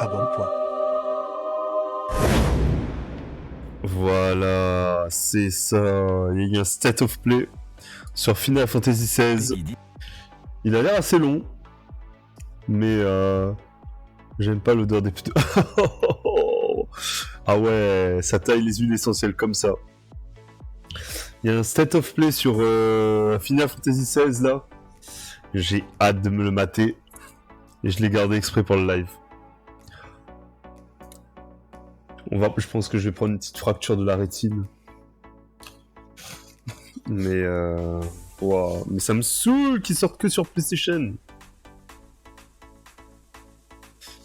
à bon point. Voilà, c'est ça. Il y a eu un State of Play sur Final Fantasy XVI. Il a l'air assez long, mais j'aime pas l'odeur des pneus. Ah ouais, ça taille les huiles essentielles comme ça. Il y a un State of Play sur Final Fantasy XVI là. J'ai hâte de me le mater. Et je l'ai gardé exprès pour le live. Je pense que je vais prendre une petite fracture de la rétine. Mais wow. Mais ça me saoule qu'ils sortent que sur PlayStation.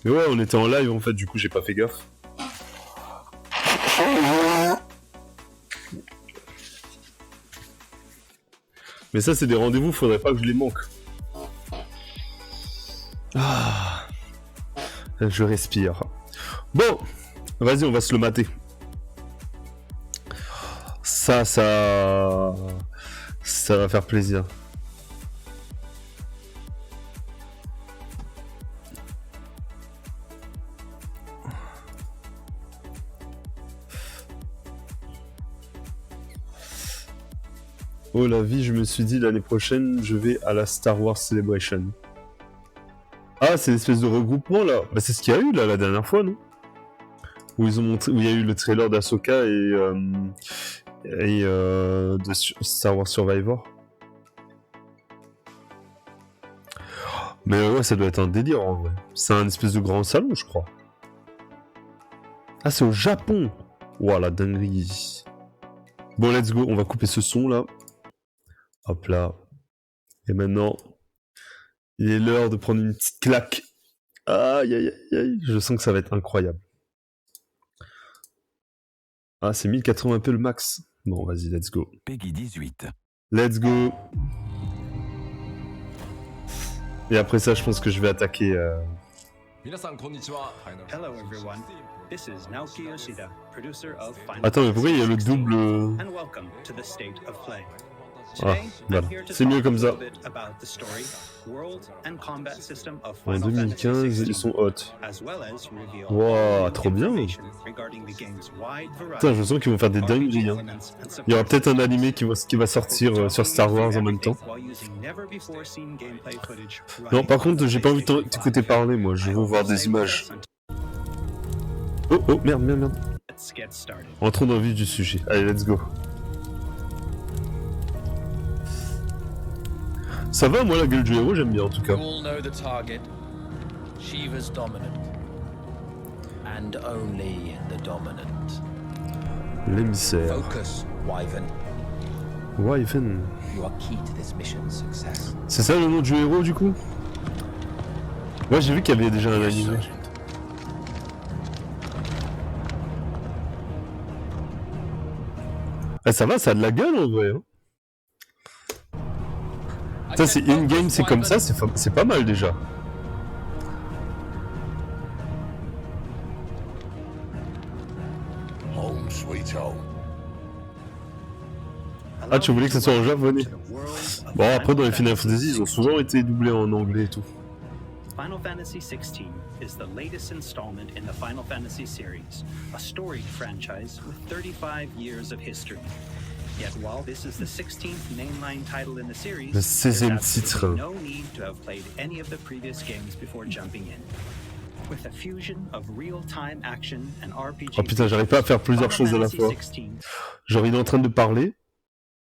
Mais ouais, on était en live en fait, du coup j'ai pas fait gaffe. Mais ça c'est des rendez-vous, faudrait pas que je les manque. Ah. Je respire. Bon, vas-y, on va se le mater. Ça va faire plaisir. Oh la vie, je me suis dit l'année prochaine, je vais à la Star Wars Celebration. Ah, c'est l'espèce de regroupement là. Bah, c'est ce qu'il y a eu là la dernière fois, non? Où ils ont montré, où il y a eu le trailer d'Ahsoka et de Star Wars Survivor. Mais ouais, ça doit être un délire en vrai. C'est un espèce de grand salon, je crois. Ah, c'est au Japon. Ouah, la dinguerie. Bon, let's go. On va couper ce son là. Hop là. Et maintenant, il est l'heure de prendre une petite claque. Aïe, aïe, aïe, aïe. Je sens que ça va être incroyable. Ah, c'est 1080p le max. Bon, vas-y, let's go. Peggy 18. Let's go. Et après ça, je pense que je vais attaquer... Hello everyone. This is Naoki Yoshida, producer of Final Attends, mais pourquoi il y a le Fantasy double... and welcome to the State of Play. Ah, Today, voilà. I'm here to C'est mieux talk comme a ça. little bit about the story, world and combat system of En Final 2015, Fantasy ils 16, sont hot. as well as reveal Wow, new trop bien. information regarding the game's wide Putain, je sens qu'ils vont faire des variety, dingueries. RPG Hein. elements and Il y aura peut-être un supports. animé qui va sortir sur Star Wars en même temps. While using never before seen gameplay footage Non, par running contre, on j'ai pas envie de PlayStation t'écouter 5. parler, moi. Je veux voir des images. Oh, oh, merde, merde, merde. Let's get started. Entrons dans le vif du sujet. Allez, let's go. Ça va, moi, la gueule du héros, j'aime bien, en tout cas. You all know the target. Shiva's dominant. And only the dominant. L'émissaire. Focus, Wyvern. Wyvern. You are key to this mission's success. C'est ça le nom du héros, du coup? Ouais, j'ai vu qu'il y avait déjà un animé. Ah, ça va, ça a de la gueule, en vrai. Hein. Ça, c'est in-game, c'est comme ça, c'est pas mal, déjà. Home sweet home. Ah, tu voulais que ça soit en japonais? Bon, après, dans les Final Fantasy, ils ont souvent été doublés en anglais et tout. Final Fantasy XVI is the latest installment in the Final Fantasy series, a storied franchise with 35 years of history. Yet while this is the 16th mainline title in the series, Le there's 16e absolutely titre. no need to have played any of the previous games before jumping in. With a fusion of real-time action and RPG. Oh putain, j'arrive pas à faire plusieurs choses à la fois. Genre, il est en train de parler,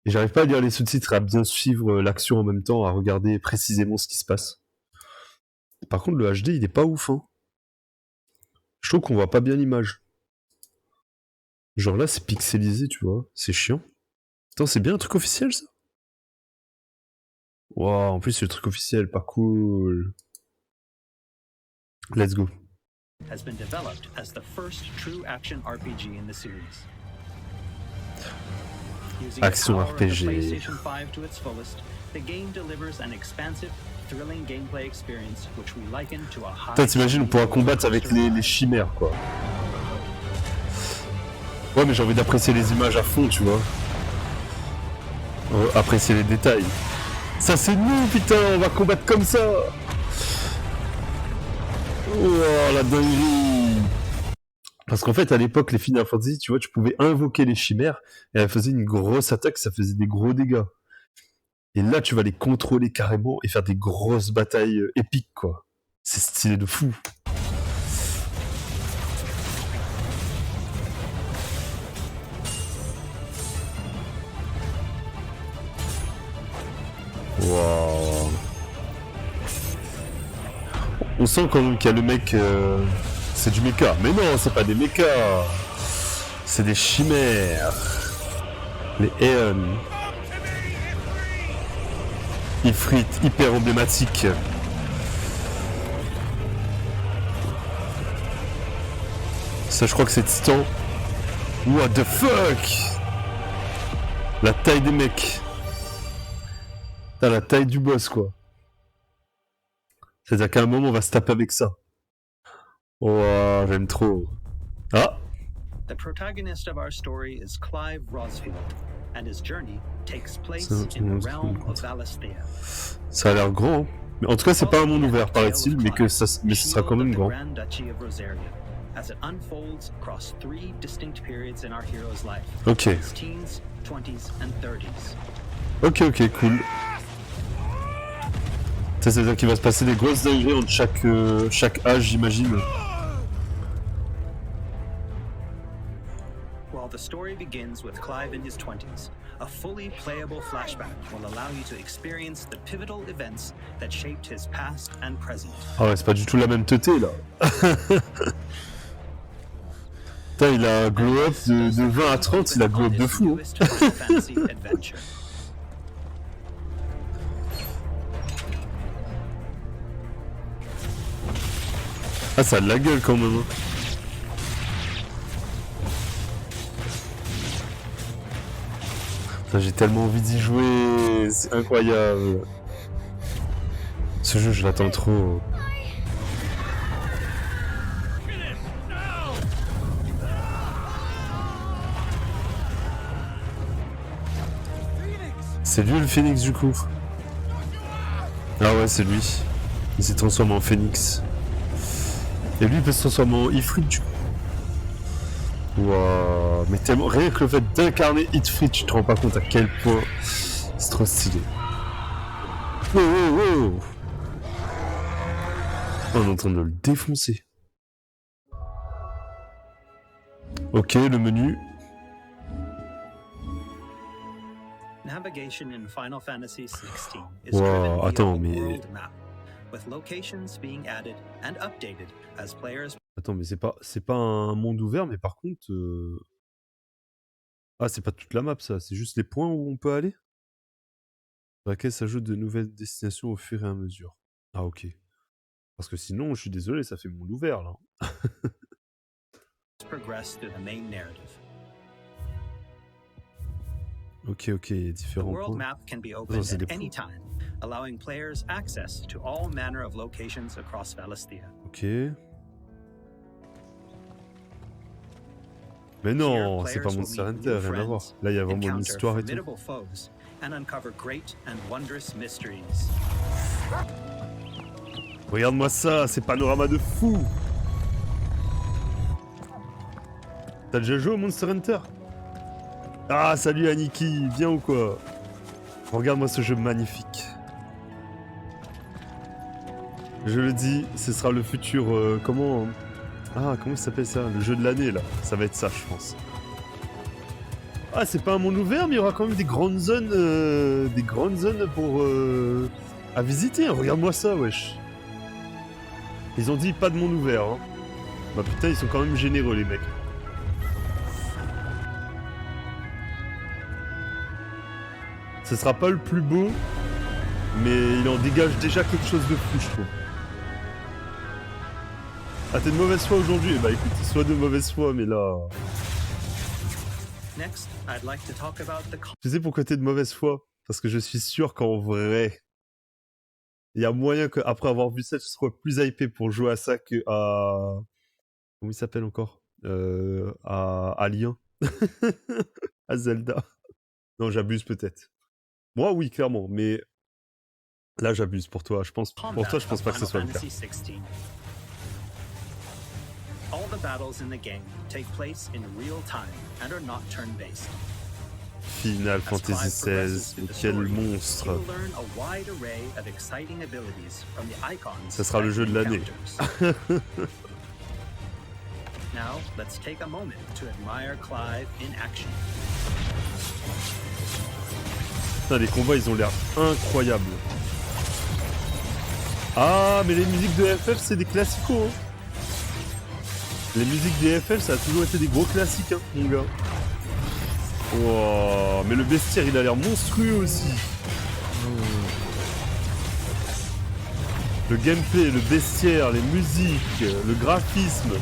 et j'arrive pas à lire les sous-titres, à bien suivre l'action en même temps, à regarder précisément ce qui se passe. Par contre, le HD, il est pas ouf, hein. Je trouve qu'on voit pas bien l'image. Genre là, c'est pixelisé, tu vois. C'est chiant. Attends, c'est bien un truc officiel, ça? Waouh, en plus, c'est le truc officiel, pas cool. Let's go. Has been developed as the first true action RPG in the series. Using Action the power of the RPG. PlayStation 5 to its fullest, the game delivers an expansive, thrilling gameplay experience which we liken to a high. Putain, t'imagines, on pourra combattre avec les chimères, quoi. Ouais, mais j'ai envie d'apprécier les images à fond, tu vois. Apprécier les détails. Ça, c'est nous, putain, on va combattre comme ça. Oh, la dinguerie! Parce qu'en fait, à l'époque, les Final Fantasy, tu vois, tu pouvais invoquer les chimères et elles faisaient une grosse attaque, ça faisait des gros dégâts. Et là, tu vas les contrôler carrément et faire des grosses batailles épiques, quoi. C'est stylé de fou. Waouh. On sent quand même qu'il y a le mec... c'est du mecha. Mais non, c'est pas des mechas. C'est des chimères. Les Aeon. Ifrit, hyper emblématique. Ça, je crois que c'est Titan. What the fuck? La taille des mecs. T'as la taille du boss, quoi. C'est-à-dire qu'à un moment, on va se taper avec ça. Oh, j'aime trop. Ah! The protagonist of our story is Clive Rosfield, and his journey takes place Ça, in the realm of Valisthea. Ça a l'air grand. Hein. Mais en tout cas, c'est pas un monde ouvert, paraît-il, mais ce sera quand même grand. Grand Duchy of Rosaria, as it unfolds across 3 distinct periods in our hero's life. Ok. His teens, 20s, and 30s. Ok, ok, cool. Ça, c'est-à-dire qu'il va se passer des grosses dingueries entre chaque âge, j'imagine. While the story begins with Clive in his 20s, a fully playable flashback will allow you to experience the pivotal events that shaped his past and present. Ah ouais, c'est pas du tout la même teuté, là. Putain, il a un glow-up de 20 à 30, il a glow-up de fou. Hein. Ah, ça a de la gueule quand même. Hein. J'ai tellement envie d'y jouer, c'est incroyable. Ce jeu, je l'attends trop. C'est lui le phénix du coup. Ah ouais, c'est lui. Il s'est transformé en phénix. Et lui, il peut se transformer en Ifrit du coup. Waouh, mais tellement... Rien que le fait d'incarner Ifrit, tu te rends pas compte à quel point c'est trop stylé. Oh, oh, oh. On est en train de le défoncer. Ok, le menu. Navigation in Final Fantasy XVI is Wow, driven via attends, a mais... world map, with locations being added and updated as players. Attends, mais c'est pas un monde ouvert, mais par contre... Ah, c'est pas toute la map, ça. C'est juste les points où on peut aller dans laquelle s'ajoutent de nouvelles destinations au fur et à mesure. Ah, ok. Parce que sinon, je suis désolé, ça fait monde ouvert, là. Progress through the main narrative. Ok, ok, il y a The différents world points. map can be Non, opened c'est des at any points. time, allowing players access to all manner of locations across Valisthea. Ok. Mais non, c'est pas Monster Hunter, rien à voir. Là, il y a vraiment une histoire et tout. Formidable foes, and uncover great and wondrous mysteries. Regarde-moi ça, c'est panorama de fou. T'as déjà joué au Monster Hunter? Ah, salut Aniki, viens ou quoi? Regarde-moi ce jeu magnifique. Je le dis, ce sera le futur... comment il s'appelle ça? Le jeu de l'année, là. Ça va être ça, je pense. Ah, c'est pas un monde ouvert, mais il y aura quand même des grandes zones pour... à visiter. Regarde-moi ça, wesh. Ils ont dit pas de monde ouvert, hein. Bah putain, ils sont quand même généreux, les mecs. Ce sera pas le plus beau, mais il en dégage déjà quelque chose de fou, je trouve. Ah, t'es de mauvaise foi aujourd'hui? Bah écoute, sois de mauvaise foi, mais là... Next, I'd like to talk about the Tu sais pourquoi t'es de mauvaise foi? Parce que je suis sûr qu'en vrai, il y a moyen qu'après avoir vu ça, tu sois plus hypé pour jouer à ça que à... Comment il s'appelle encore? À Alien. À Zelda. Non, j'abuse peut-être. Moi, oui, clairement, mais... Là, j'abuse pour toi. Je pense pas que ce soit le cas. All the battles in the game take place in real time and are not turn-based. Final Fantasy XVI, quel monstre! Ça sera le jeu de l'année. Now, let's take a moment to admire Clive in action. Putain, les combats, ils ont l'air incroyables. Ah, mais les musiques de FF, c'est des classicos. Hein. Les musiques des FF, ça a toujours été des gros classiques, hein, mon gars. Wow, mais le bestiaire, il a l'air monstrueux aussi. Le gameplay, le bestiaire, les musiques, le graphisme,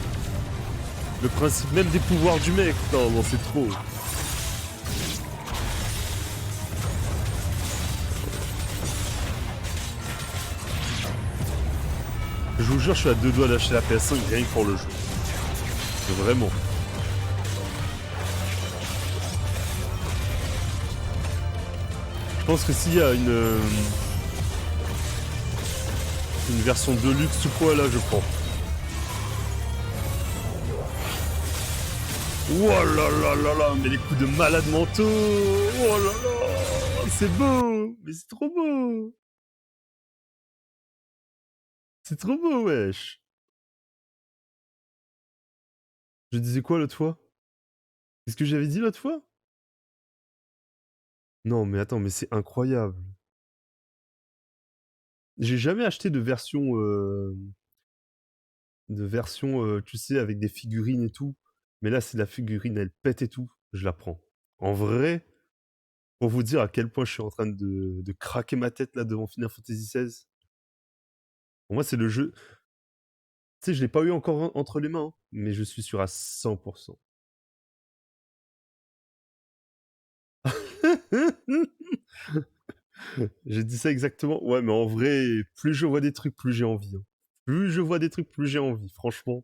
le principe même des pouvoirs du mec. Non, non, c'est trop. Je vous jure, je suis à deux doigts d'acheter la PS5 rien que pour le jeu. Vraiment. Je pense que s'il y a une version de luxe ou quoi, là, je prends. Oh là là là là, mais les coups de malade mentaux. Oh là là, c'est beau, mais c'est trop beau. C'est trop beau, wesh. Je disais quoi l'autre fois? Qu'est-ce que j'avais dit l'autre fois? Non, mais attends, mais c'est incroyable. J'ai jamais acheté de version, tu sais, avec des figurines et tout. Mais là, si la figurine, elle pète et tout, je la prends. En vrai, pour vous dire à quel point je suis en train de craquer ma tête là devant Final Fantasy XVI. Pour moi, c'est le jeu... Tu sais, je l'ai pas eu encore entre les mains, hein, mais je suis sûr à 100%. J'ai dit ça exactement. Ouais, mais en vrai, plus je vois des trucs, plus j'ai envie. Hein. Plus je vois des trucs, plus j'ai envie, franchement.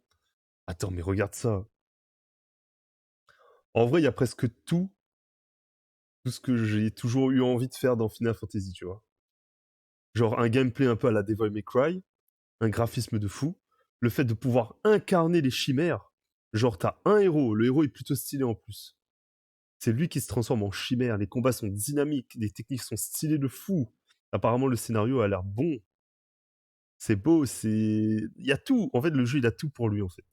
Attends, mais regarde ça. En vrai, il y a presque tout ce que j'ai toujours eu envie de faire dans Final Fantasy, tu vois. Genre un gameplay un peu à la Devil May Cry, un graphisme de fou, le fait de pouvoir incarner les chimères. Genre, t'as un héros, le héros est plutôt stylé en plus. C'est lui qui se transforme en chimère, les combats sont dynamiques, les techniques sont stylées de fou. Apparemment, le scénario a l'air bon. C'est beau, c'est... Il y a tout. En fait, le jeu, il a tout pour lui, en fait.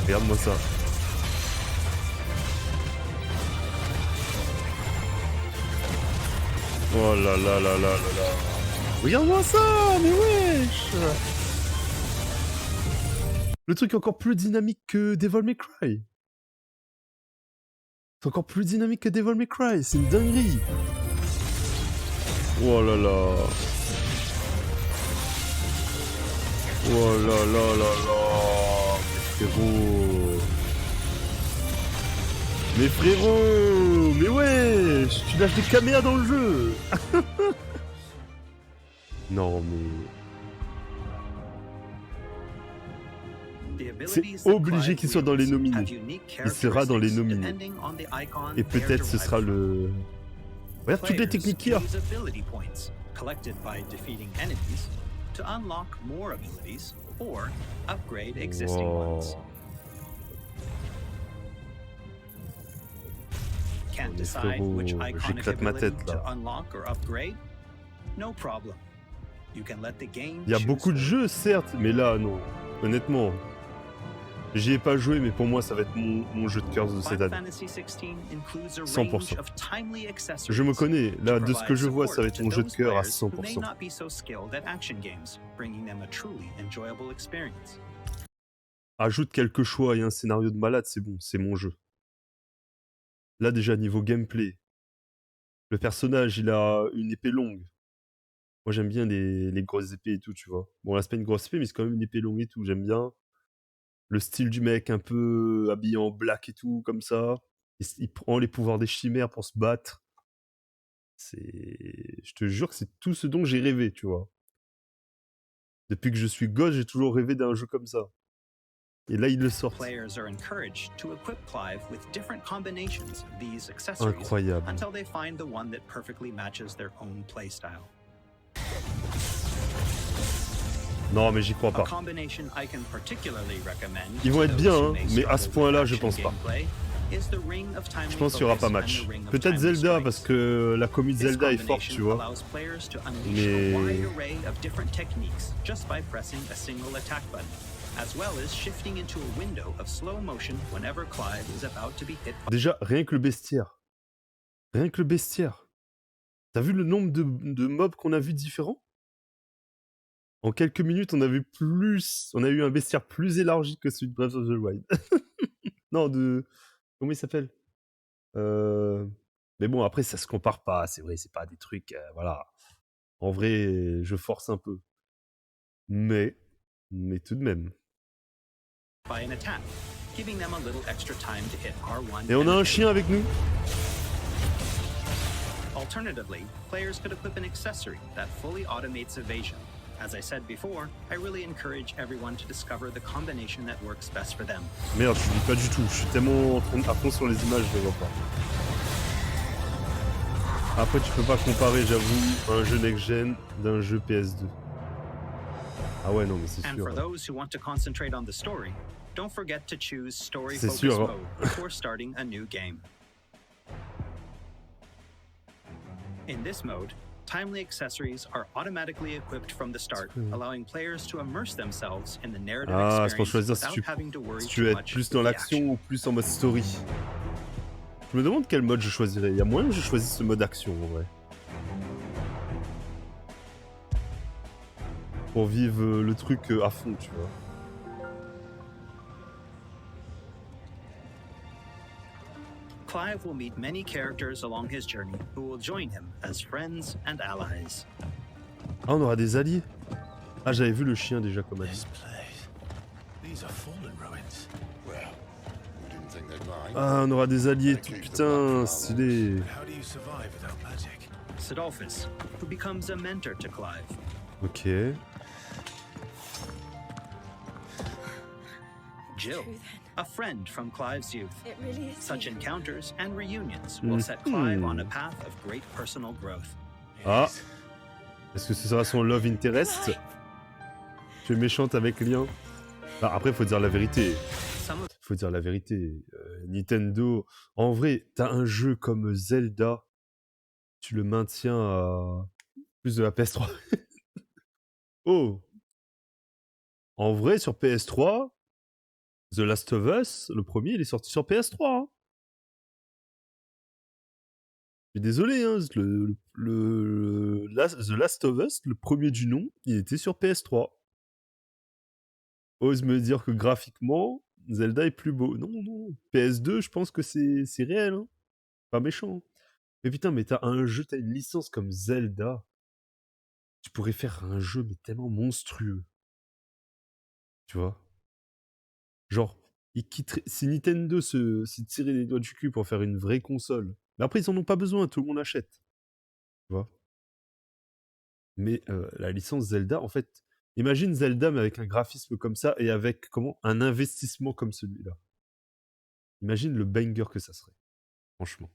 Regarde-moi ça. Oh là là là là là là. Regarde-moi ça, mais wesh. Le truc est encore plus dynamique que Devil May Cry. C'est encore plus dynamique que Devil May Cry, c'est une dinguerie. Oh là là. Oh là là là là. Mais frérot. Mais frérot. Mais wesh. Tu lâches des caméras dans le jeu. Non mais... C'est obligé qu'il soit dans les nominés. Il sera dans les nominés. Et peut-être ce sera le... Regarde toutes les techniques qu'il y a. Wow. Frérot, j'éclate ma tête là. Il y a beaucoup de jeux certes, mais là non. Honnêtement. J'y ai pas joué, mais pour moi, ça va être mon jeu de cœur de cette année. 100%. Je me connais, là, de ce que je vois, ça va être mon jeu de cœur à 100%. Ajoute quelques choix et un scénario de malade, c'est bon, c'est mon jeu. Là, déjà, niveau gameplay, le personnage, il a une épée longue. Moi, j'aime bien les grosses épées et tout, tu vois. Bon, là, c'est pas une grosse épée, mais c'est quand même une épée longue et tout, j'aime bien. Le style du mec un peu habillé en black et tout, comme ça. Il prend les pouvoirs des chimères pour se battre. Je te jure que c'est tout ce dont j'ai rêvé, tu vois. Depuis que je suis gosse, j'ai toujours rêvé d'un jeu comme ça. Et là, ils le sortent. Incroyable. Non, mais j'y crois A pas. combination I can particularly recommend Ils vont to être those bien, who hein, may mais à ce struggle point-là, with je action pense pas. gameplay is the Ring of Timely Je pense qu'il y aura pas Focus match. and the Ring of Peut-être Timely Zelda, Strikes. parce que la commune This Zelda est forte, tu combination vois. allows players to unleash Mais- a wide array of different techniques just by pressing a single attack button, as well as shifting into a window of slow motion whenever Clive is about to be hit by Déjà, rien que le bestiaire. Rien que le bestiaire. T'as vu le nombre de mobs qu'on a vu différents? En quelques minutes, on a vu plus. On a eu un bestiaire plus élargi que celui de Breath of the Wild. Non, de. Comment il s'appelle? Mais bon, après, ça se compare pas. C'est vrai, c'est pas des trucs. Voilà. En vrai, je force un peu. Mais tout de même. an attack, giving them a little extra time to hit R1. Et on a and un evade. chien avec nous. Alternatively, players could equip an accessory that fully automates evasion. As I said before, I really encourage everyone to discover the combination that works best for them. Merde, je dis pas du tout. Je suis tellement à fond sur les images, je les vois pas. Après, tu peux pas comparer, j'avoue, un jeu next-gen d'un jeu PS2. Ah ouais, non, mais c'est And sûr. for those who want to concentrate on the story, don't forget to choose Story C'est Focus sûr, hein. Mode before starting a new game. In this mode, timely accessories are automatically equipped from the start, allowing players to immerse themselves in the narrative Ah, c'est pour experience choisir si without tu, having to worry si tu too veux être much plus with dans the l'action action. ou plus en mode story. Je me demande quel mode je choisirais. Il y a moyen que je choisisse ce mode action, en vrai. Pour vivre le truc à fond, tu vois. Clive will meet many characters along his journey who will join him as friends and allies. Ah, on aura des alliés. Ah, j'avais vu le chien déjà comme allié. This place. These are fallen ruins. Well, we didn't think they'd mind. Ah, on aura des alliés, tout putain, stylé. How do you survive without magic? Sidolphus, who becomes a mentor to Clive. Ok. Jill, a friend from Clive's youth. It really is. Such you. encounters and reunions will set Clive on a path of great personal growth. Ah. Est-ce que ce sera son love interest? Tu es méchante avec Lien. Bah, après, faut dire la vérité. Some of Faut dire la vérité. Nintendo, en vrai, t'as un jeu comme Zelda, tu le maintiens à plus de la PS3. Oh! En vrai, sur PS3, The Last of Us, le premier, il est sorti sur PS3. Hein. Je suis désolé, hein, The Last of Us, le premier du nom, il était sur PS3. Ose me dire que graphiquement, Zelda est plus beau. Non, non. PS2, je pense que c'est réel. Hein. Pas méchant. Mais putain, mais t'as un jeu, t'as une licence comme Zelda. Tu pourrais faire un jeu, mais tellement monstrueux. Tu vois? Genre, si Nintendo s'est tiré les doigts du cul pour faire une vraie console. Mais après, ils en ont pas besoin, tout le monde achète. Tu vois? Mais la licence Zelda, en fait, imagine Zelda, mais avec un graphisme comme ça et avec un investissement comme celui-là. Imagine le banger que ça serait. Franchement.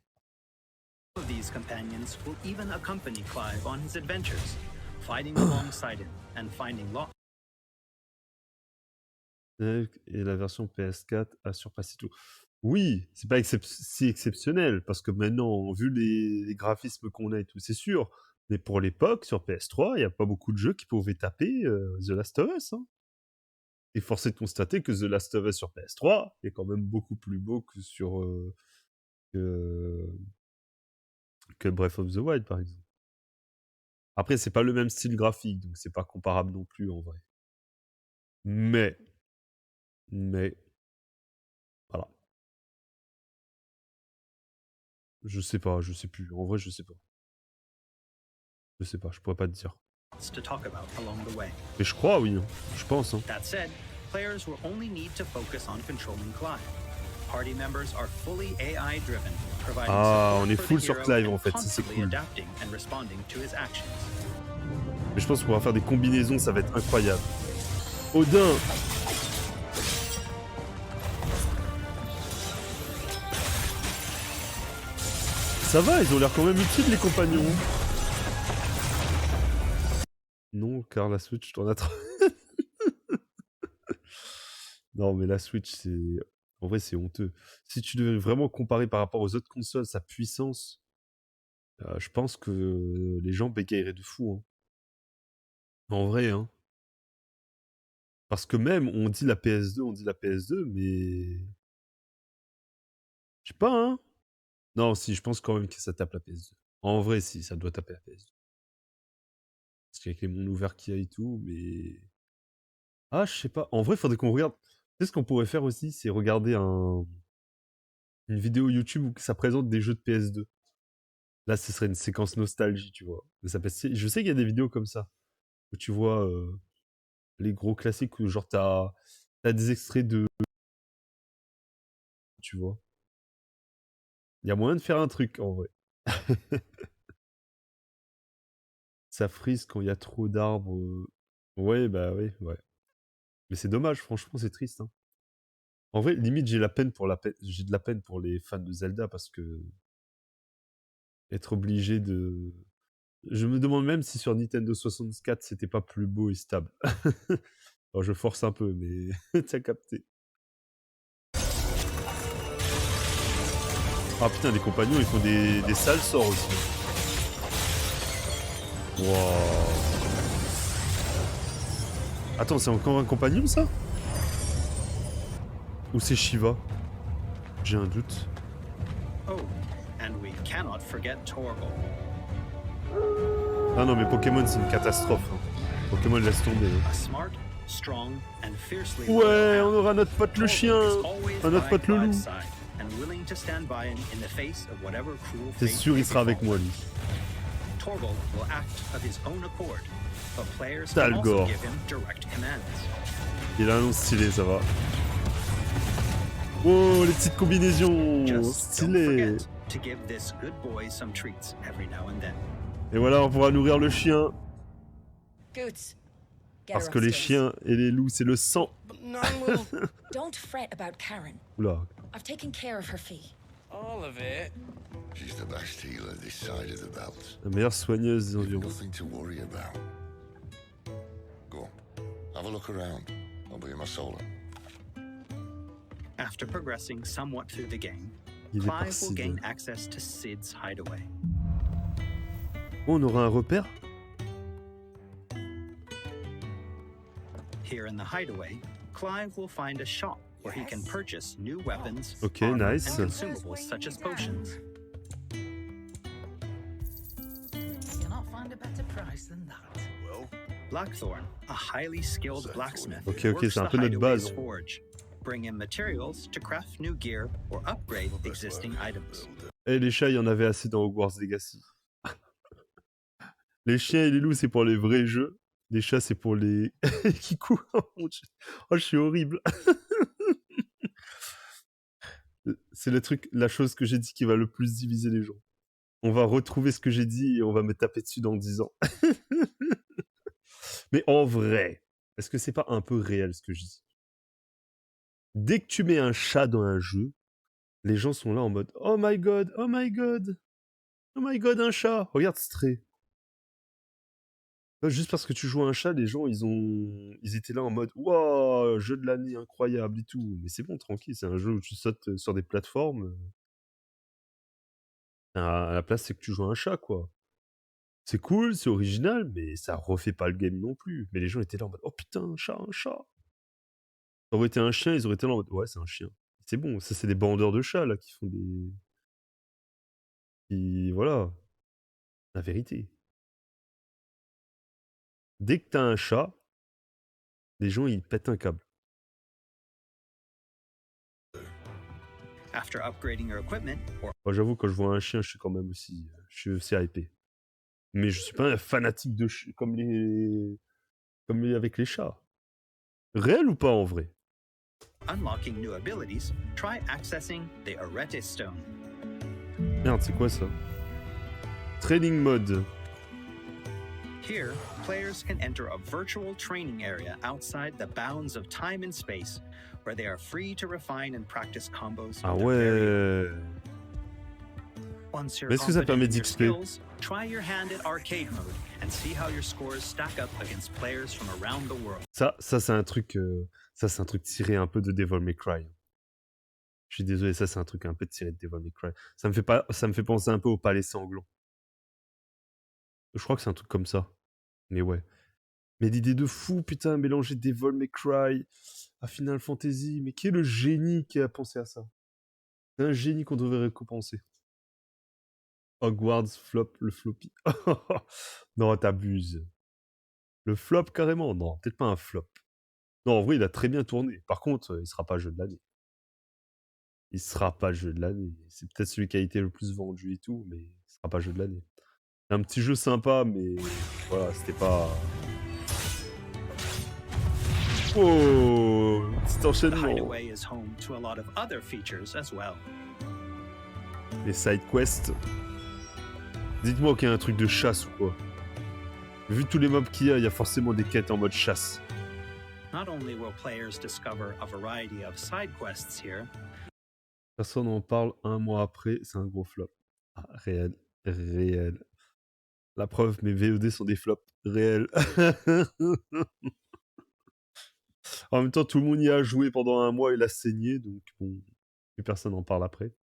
these companions will even accompany Clive on his adventures, fighting alongside him and finding lost. Et la version PS4 a surpassé tout. Oui, c'est pas si exceptionnel, parce que maintenant, vu les graphismes qu'on a et tout, c'est sûr. Mais pour l'époque, sur PS3, il n'y a pas beaucoup de jeux qui pouvaient taper The Last of Us. Hein. Et force est de constater que The Last of Us sur PS3 est quand même beaucoup plus beau que sur que Breath of the Wild, par exemple. Après, c'est pas le même style graphique, donc c'est pas comparable non plus, en vrai. Mais, voilà. Je sais pas, je sais plus. En vrai, je sais pas. Je sais pas, je pourrais pas te dire. To talk about along the way. Mais je crois, oui. Hein. Je pense. Hein. That said, players will only need to focus on controlling Clive. Party members are fully AI driven, providing Ah, support on est for full the sur hero Clive, and en fait, ça, c'est constantly cool. adapting and responding to his actions. Mais je pense qu'on va faire des combinaisons, ça va être incroyable. Odin. Ça va, ils ont l'air quand même utiles, les compagnons. Non, car la Switch tourne à 30. Non, mais la Switch, c'est... En vrai, c'est honteux. Si tu devais vraiment comparer par rapport aux autres consoles, sa puissance, je pense que les gens bégaieraient de fou, hein. En vrai, hein. Parce que même, on dit la PS2, mais... Je sais pas, hein. Non, si, je pense quand même que ça tape la PS2. En vrai, si, ça doit taper la PS2. Parce qu'avec les mondes ouverts qu'il y a et tout, mais... Ah, je sais pas. En vrai, faudrait qu'on regarde... Tu sais ce qu'on pourrait faire aussi, c'est regarder une vidéo YouTube où ça présente des jeux de PS2. Là, ce serait une séquence nostalgie, tu vois. Mais je sais qu'il y a des vidéos comme ça, où tu vois les gros classiques, où genre t'as des extraits de... Tu vois. Il y a moyen de faire un truc, en vrai. Ça frise quand il y a trop d'arbres. Ouais, bah oui, ouais. Mais c'est dommage, franchement, c'est triste, hein. En vrai, limite, j'ai de la peine pour les fans de Zelda, parce que être obligé de... Je me demande même si sur Nintendo 64, c'était pas plus beau et stable. Alors, je force un peu, mais t'as capté. Ah putain, les compagnons, ils font des sales sorts aussi. Wouah. Attends, c'est encore un compagnon, ça? Ou c'est Shiva? J'ai un doute. Oh, and we cannot forget Torgal. Ah non, mais Pokémon, c'est une catastrophe, hein. Pokémon, laisse tomber, hein. A smart, strong, and fiercely Ouais, loyal on hound, aura notre pote le Torgal chien, is always notre by pote le loup. Clive's side and willing to stand by him in the face of whatever cruel C'est fate sûr, may il sera avec befall. moi, lui. Torgal will act of his own accord, but players can Talgor. also give him direct commands. Il a un nom stylé, ça va. Oh, les petites combinaisons Just don't stylées. forget to give this good boy some treats every now and then. Et voilà, on pourra nourrir le chien. Goots, get Parce her que les upstairs. chiens et les loups, c'est le sang. But none will. Don't fret about Karen. Oula. I've taken care of her fee. All of it. She's the best healer this side of the belt. La meilleure soigneuse des You've environs. nothing to worry about. Go on, have a look around. I'll be in my solar. After progressing somewhat through the game, Il est par Clive will Sid. gain access to Sid's hideaway. Oh, on aura un repère? Here in the hideaway, Clive will find a shop where he can purchase new weapons, Okay, armor, nice. and consumables such as potions. You'll not find a better price than that. Well, Blackthorn, a highly skilled blacksmith, Ok, works c'est un the peu notre hideaway's base. forge, bring in materials to craft new gear or upgrade existing items. Eh, les chats, il y en avait assez dans Hogwarts Legacy. Les chiens et les loups, c'est pour les vrais jeux. Les chats, c'est pour les... qui courent. Oh, mon Dieu. Oh, je suis horrible. C'est le truc, la chose que j'ai dit qui va le plus diviser les gens. On va retrouver ce que j'ai dit et on va me taper dessus dans 10 ans. Mais en vrai, est-ce que c'est pas un peu réel ce que je dis? Dès que tu mets un chat dans un jeu, les gens sont là en mode « Oh my god, oh my god, oh my god, un chat !» Regarde Stray. Juste parce que tu joues à un chat, les gens, ils étaient là en mode « Waouh, jeu de l'année incroyable et tout. » Mais c'est bon, tranquille, c'est un jeu où tu sautes sur des plateformes. À la place, c'est que tu joues à un chat, quoi. C'est cool, c'est original, mais ça refait pas le game non plus. Mais les gens étaient là en mode « Oh putain, un chat, un chat !» Ça aurait été un chien, ils auraient été là en mode « Ouais, c'est un chien. » C'est bon, ça c'est des bandeurs de chats, là, qui font des... Voilà, la vérité. Dès que t'as un chat, les gens, ils pètent un câble. After upgrading your equipment or Moi, j'avoue, quand je vois un chien, je suis aussi hypé. Mais je suis pas un fanatique de comme avec les chats. Réel ou pas, en vrai? unlocking new abilities, try accessing the Arete Stone. Merde, c'est quoi ça? Training mode. Here, players can enter a virtual training area outside the bounds of time and space, where they are free to refine and practice combos. Ah of their very own. ouais. Once you're Mais est-ce que ça confident permet in your d'XP? skills, try your hand at arcade mode and see how your scores stack up against players from around the world. Ça c'est un truc, tiré un peu de Devil May Cry. Je suis désolé, ça c'est un truc un peu tiré de Devil May Cry. Ça me fait penser un peu au Palais Sanglant. Je crois que c'est un truc comme ça. Mais ouais. Mais l'idée de fou, putain, mélanger Devil May Cry à Final Fantasy. Mais qui est le génie qui a pensé à ça? C'est un génie qu'on devrait récompenser. Hogwarts flop, le floppy. Non, t'abuses. Le flop carrément? Non, peut-être pas un flop. Non, en vrai, il a très bien tourné. Par contre, il sera pas jeu de l'année. Il sera pas jeu de l'année. C'est peut-être celui qui a été le plus vendu et tout, mais il sera pas jeu de l'année. Un petit jeu sympa, mais voilà, c'était pas... Oh, petit The enchaînement. Hideaway is home to a lot of other features as well. Les side quests. Dites-moi qu'il y a un truc de chasse ou quoi. Vu tous les mobs qu'il y a forcément des quêtes en mode chasse. Not only will players discover a variety of side quests here, Personne n'en parle un mois après, c'est un gros flop. Ah, réel, réel. La preuve, mes VOD sont des flops. Réel. En même temps, tout le monde y a joué pendant un mois et l'a saigné, donc bon, plus personne n'en parle après.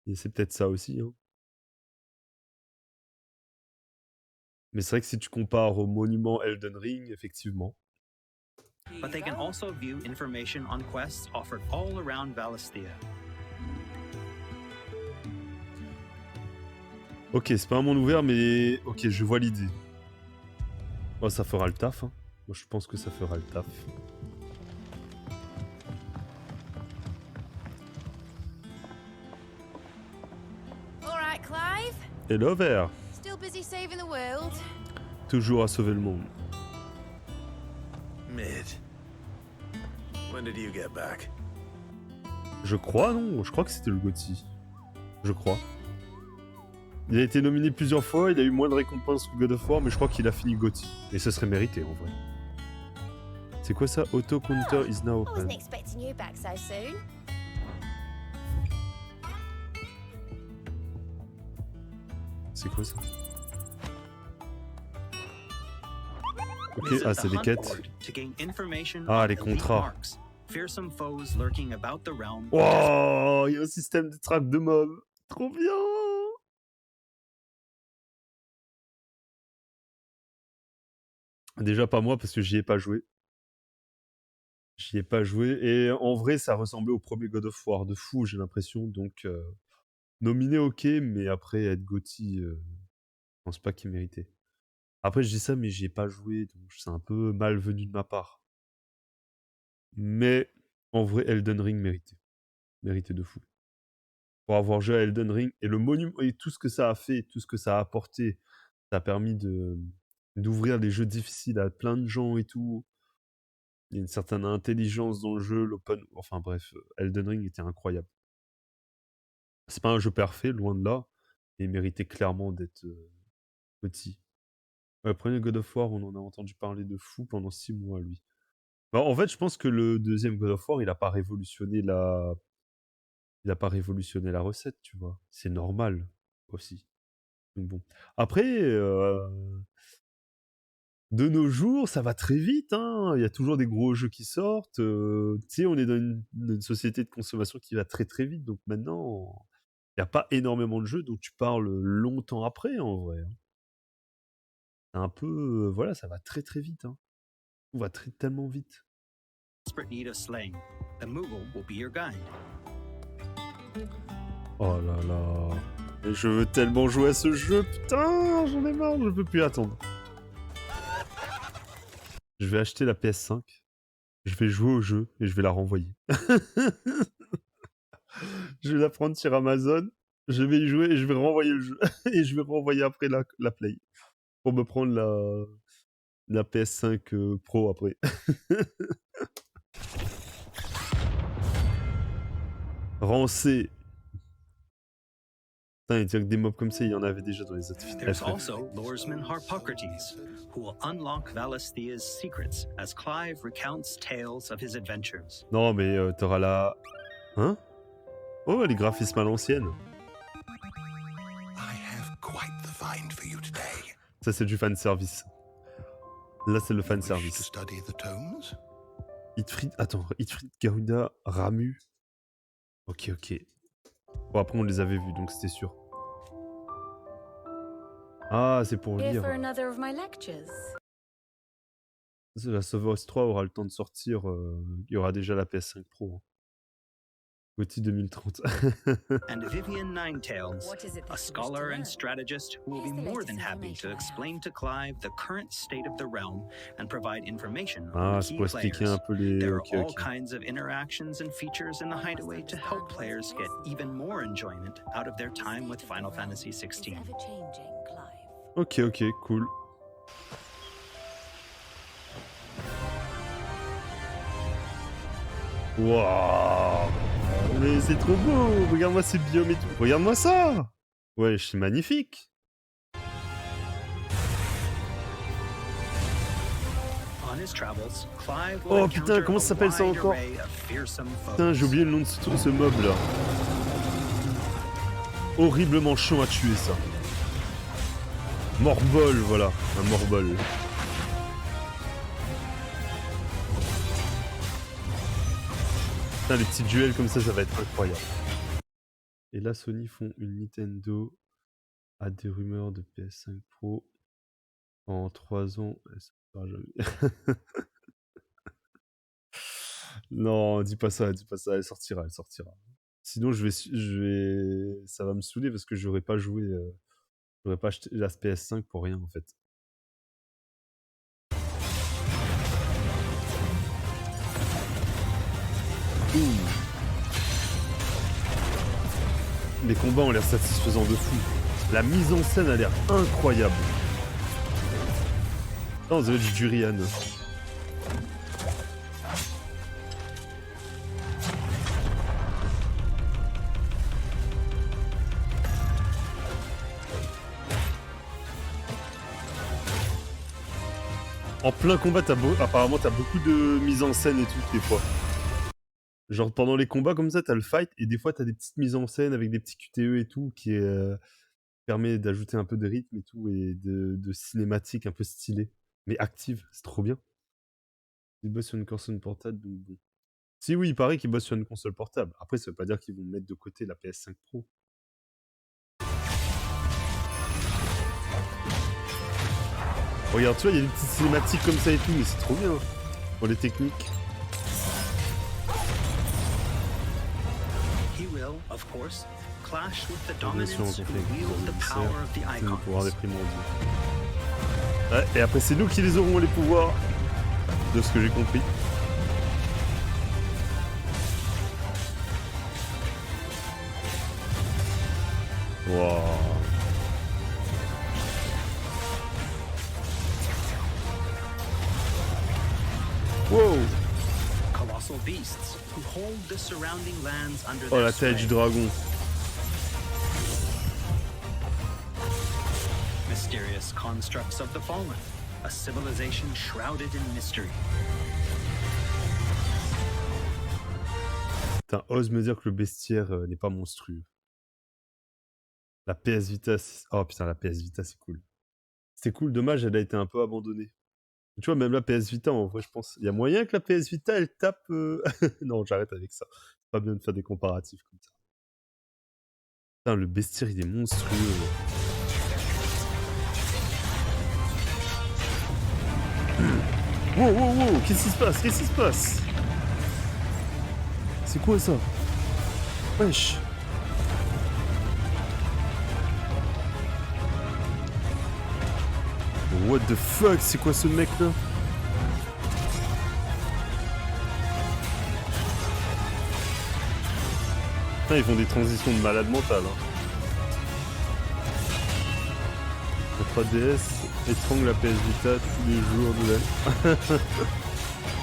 Et c'est peut-être ça aussi, hein. Mais c'est vrai que si tu compares au monument Elden Ring, effectivement. but they can also view information on quests offered all around Valisthea. Ok, c'est pas un monde ouvert, mais ok, je vois l'idée. Oh, ça fera le taf, hein. Moi, je pense que ça fera le taf. All right, Clive. Hello, vert. Still busy saving the world? Toujours à sauver le monde. Mid. When did you get back? Je crois, non? Je crois que c'était le GOTY. Je crois. Il a été nominé plusieurs fois, il a eu moins de récompenses que God of War, mais je crois qu'il a fini GOTY. Et ce serait mérité, en vrai. C'est quoi ça? Auto counter is now I open. wasn't expecting you back so soon. C'est quoi ça? Ok, Visit ah, the c'est des hunt quêtes. board to gain information Ah, on les elite contrats. marks, fearsome foes lurking about the realm. Oh, il y a un système de track de mobs. Trop bien! Déjà pas moi parce que j'y ai pas joué. J'y ai pas joué et en vrai ça ressemblait au premier God of War de fou j'ai l'impression donc nominé ok mais après être GOTY je pense pas qu'il méritait. Après je dis ça mais j'y ai pas joué donc c'est un peu malvenu de ma part. Mais en vrai Elden Ring méritait de fou. Pour avoir joué à Elden Ring et le monument et tout ce que ça a fait, tout ce que ça a apporté, ça a permis d'ouvrir les jeux difficiles à plein de gens et tout. Il y a une certaine intelligence dans le jeu, enfin bref, Elden Ring était incroyable. C'est pas un jeu parfait, loin de là, mais il méritait clairement d'être petit. Le premier God of War, on en a entendu parler de fou pendant 6 mois, lui. Bah, en fait, je pense que le deuxième God of War, il a pas révolutionné la recette, tu vois. C'est normal, aussi. Donc bon. Après, de nos jours, ça va très vite, hein. Il y a toujours des gros jeux qui sortent. Tu sais, on est dans une société de consommation qui va très très vite. Donc maintenant, il n'y a pas énormément de jeux dont tu parles longtemps après, en vrai, hein. C'est un peu... voilà, ça va très très vite, hein. Tout va tellement vite. Desperate need of slaying. The Moogle will be your guide. Oh là là. Et je veux tellement jouer à ce jeu, putain, j'en ai marre, je peux plus attendre. Je vais acheter la PS5, je vais jouer au jeu et je vais la renvoyer. Je vais la prendre sur Amazon, je vais y jouer et je vais renvoyer le jeu. Et je vais renvoyer après la Play. Pour me prendre la PS5 Pro après. Rancé. Putain, il dirait que des mobs comme ça, il y en avait déjà dans les autres There's FF. also Lordesman Harpocrates, who will unlock Valisthea's secrets as Clive recounts tales of his adventures. Non, mais t'auras la... Hein? Oh, les graphismes à l'ancienne. find for you today? Ça, c'est du fan service. Là, c'est le fan Wish to service. study the tomes? Ifrit, Garuda, Ramu. Ok. Bon, après, on les avait vus, donc c'était sûr. Ah, c'est pour Here lire. for another of my lectures. La Last of Us 3 aura le temps de sortir. Il y aura déjà la PS5 Pro. Hein. Gauthier 2030. And Vivian Ninetales, What is it that a you wish to scholar learn? and strategist who will be Here's the more latest than happy to information I have. explain to Clive the current state of the realm and provide information Ah, on c'est key pour expliquer players. un peu les... There Ok. are all kinds of interactions and features in the Hideaway to help players get even more enjoyment out of their time with Final Fantasy Is XVI. ever changing, Clive. Ok, cool. Waouh! Mais c'est trop beau! Regarde-moi ces biomes et tout. Regarde-moi ça! Ouais, c'est magnifique! On his travels, Clive will Oh putain, encounter comment a ça s'appelle ça wide encore? array of fearsome Putain, j'ai foes. oublié le nom de ce mob là. Horriblement chiant à tuer ça. Morbol, voilà, un morbol. Putain, les petits duels comme ça va être incroyable. Et là, Sony font une Nintendo à des rumeurs de PS5 Pro en 3 ans. Ça ne sera jamais. Non, dis pas ça, elle sortira. Sinon, ça va me saouler parce que j'aurais pas joué, j'aurais pas acheté la PS5 pour rien en fait. Les combats ont l'air satisfaisants de fou. La mise en scène a l'air incroyable. Non, on dirait du Durian. En plein combat, apparemment, t'as beaucoup de mise en scène et tout, des fois. Genre, pendant les combats comme ça, t'as le fight, et des fois, t'as des petites mises en scène avec des petits QTE et tout, qui permet d'ajouter un peu de rythme et tout, et de cinématique un peu stylée, mais active, c'est trop bien. Ils bossent sur une console portable, donc bon. Si oui, il paraît qu'ils bossent sur une console portable. Après, ça veut pas dire qu'ils vont mettre de côté la PS5 Pro. Regarde, tu vois, il y a des petites cinématiques comme ça et tout, mais c'est trop bien pour les techniques. He will, of course, clash with the Bien sûr, dominance on who fait wield the power of the le pouvoir des icons. primordiaux. Ouais, et après, c'est nous qui les aurons les pouvoirs, de ce que j'ai compris. Wow. Wow. Colossal beasts who hold the surrounding lands under Oh, their la tête sway. du dragon. Mysterious constructs of the fallen, a civilization shrouded in mystery. Putain, ose me dire que le bestiaire n'est pas monstrueux. La PS Vita, oh putain, la PS Vita, c'est cool. C'est cool, dommage, elle a été un peu abandonnée. Tu vois, même la PS Vita, en vrai, je pense, il y a moyen que la PS Vita, elle tape... Non, j'arrête avec ça. C'est pas bien de faire des comparatifs comme ça. Putain, le bestiaire, il est monstrueux. Wow, wow, wow, qu'est-ce qui se passe? Qu'est-ce qui se passe? C'est quoi ça? Wesh. What the fuck? C'est quoi ce mec là? Putain, ils font des transitions de malade mental. Hein. La 3DS étrangle la PS Vita tous les jours de l'année.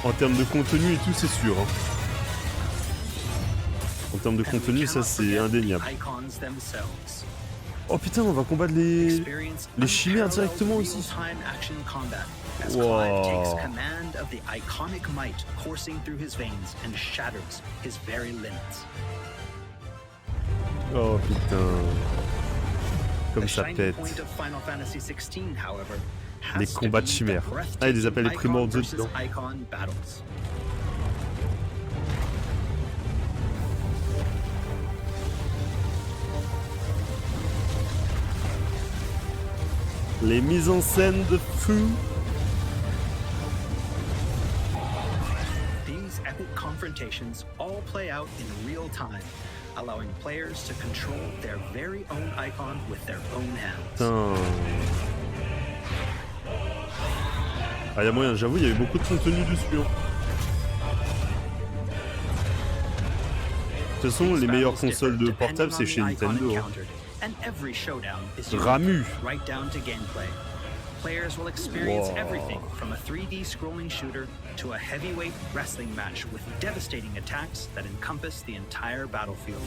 En termes de contenu et tout, c'est sûr. Hein. En termes de And we contenu, ça cannot c'est forget the indéniable. icons themselves. Oh putain, on va combattre les Experience chimères unparalleled directement aussi. real-time action combat as Wow. Clive takes command of the iconic might coursing through his veins and shatters his very limits. Oh putain. Comme The ça shining pète. point of Final Fantasy XVI, however, has Les to combats de be the chimères. Ah, ils les appellent les breathtaking primordiaux icon dedans. versus icon battles. Les mises en scène de fou. These epic confrontations all play out in real time, allowing players to control their very own icon with their own hands. Putain. Ah, y'a moyen, j'avoue, il y avait beaucoup de contenu dessus. Hein. De toute façon, les meilleures consoles de portable, c'est chez Nintendo. Hein. And every showdown is unique, Ramu. right down to gameplay. Players will experience Wow. everything from a 3D scrolling shooter to a heavyweight wrestling match with devastating attacks that encompass the entire battlefield.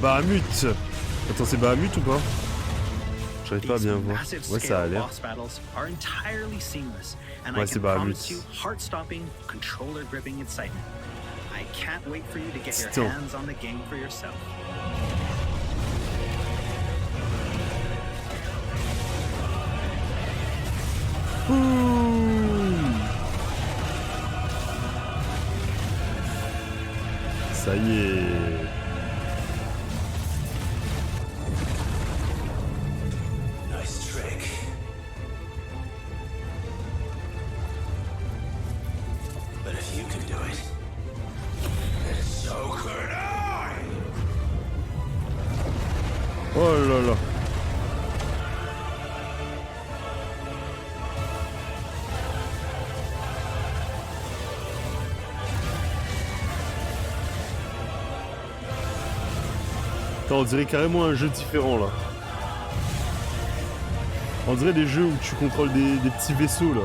Bahamut. Attends, c'est Bahamut ou pas? J'arrive pas à These bien voir. massive Ouais, ça scale a l'air. boss battles are entirely seamless, and I Ouais, c'est can Bahamut. promise you heart-stopping, controller-gripping excitement. I can't wait for you to get your Putain. hands on the game for yourself. Ça y est. Nice trick. But if you can do it, then so could I! Oh là là. Attends, on dirait carrément un jeu différent là. On dirait des jeux où tu contrôles des petits vaisseaux là.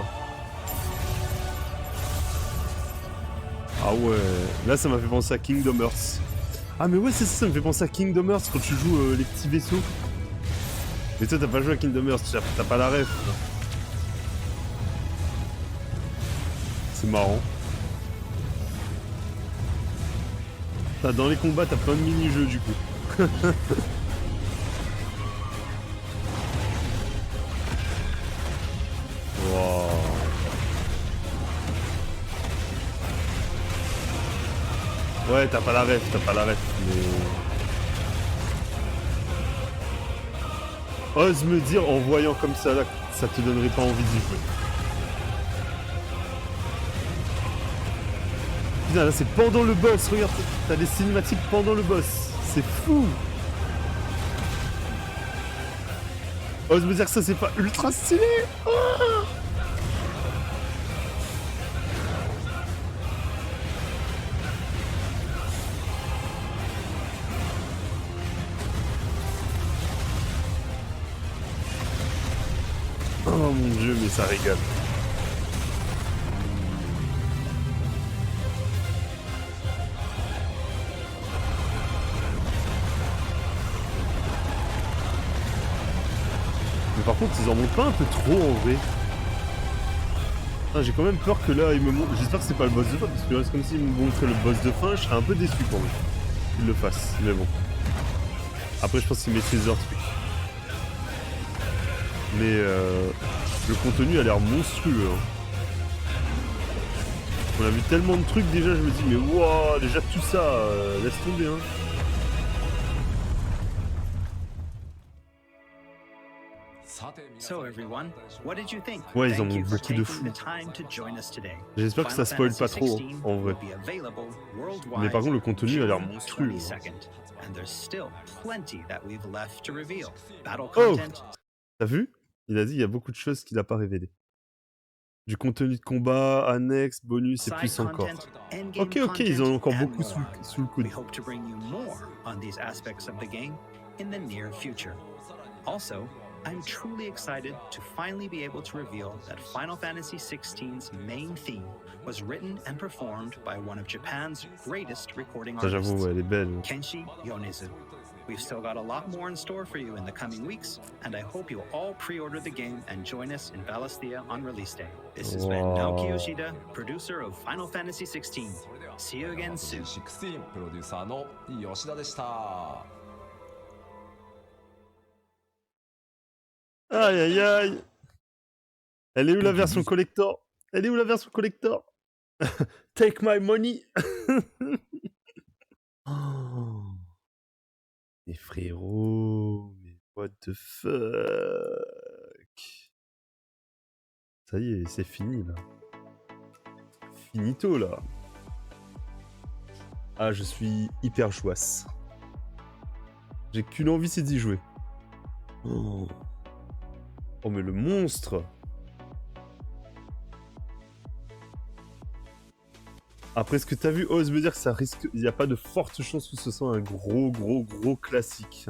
Ah ouais, là ça m'a fait penser à Kingdom Hearts. Ah mais ouais c'est ça, ça me fait penser à Kingdom Hearts quand tu joues les petits vaisseaux. Mais toi t'as pas joué à Kingdom Hearts, t'as pas la ref. C'est marrant. Dans les combats t'as plein de mini-jeux du coup. Wow. Ouais, t'as pas la ref, mais... Ose me dire en voyant comme ça là, ça te donnerait pas envie d'y jouer. Putain, là c'est pendant le boss, regarde, t'as des cinématiques pendant le boss, c'est fou. Ose me dire que ça c'est pas ultra stylé. Oh, oh mon dieu, mais ça régale. Mais par contre, ils en montrent pas un peu trop en vrai. Ah, j'ai quand même peur que là, ils me montrent. J'espère que c'est pas le boss de fin, parce que là, c'est comme s'ils me montraient le boss de fin, je serais un peu déçu pour lui. Qu'ils le fassent, mais bon. Après, je pense qu'ils maîtrisent leur truc. Mais le contenu a l'air monstrueux. Hein. On a vu tellement de trucs déjà, je me dis, mais waouh, déjà tout ça, laisse tomber. Hein. So everyone, what did you think? Ouais, ils en Thank you ont for beaucoup de taking fous. the time to join us today. J'espère que ça spoil pas trop, hein, en vrai. Will be available worldwide Mais par contre, le contenu a l'air June monstrueux. 22nd, and there's still plenty that we've left to reveal. Battle Oh! content, T'as vu? Il a dit il y a beaucoup de choses qu'il a pas révélées. Du contenu de combat, annexe, bonus et side plus encore. content, endgame Ok, ils en ont encore content, beaucoup and more. sous le coude. We hope to bring you more on these aspects of the game in the near future. Also, I'm truly excited to finally be able to reveal that Final Fantasy XVI's main theme was written and performed by one of Japan's greatest recording Ça, artists, j'avoue, ouais, elle est belle. Kenshi Yonezu. We've still got a lot more in store for you in the coming weeks, and I hope you'll all pre-order the game and join us in Valisthea on release day. This has been Naoki Yoshida, producer of Final Fantasy XVI. See you again soon. 16プロデューサーの吉田でした。Aïe aïe aïe. Elle est où la version collector? Elle est où la version collector? Take my money. Oh. Mais frérot, mais what the fuck? Ça y est, c'est fini là. Finito là. Ah, je suis hyper chouasse. J'ai qu'une envie, c'est d'y jouer. Oh. Oh mais le monstre! Après ce que t'as vu, ose me dire que ça risque... Il n'y a pas de forte chance que ce soit un gros classique.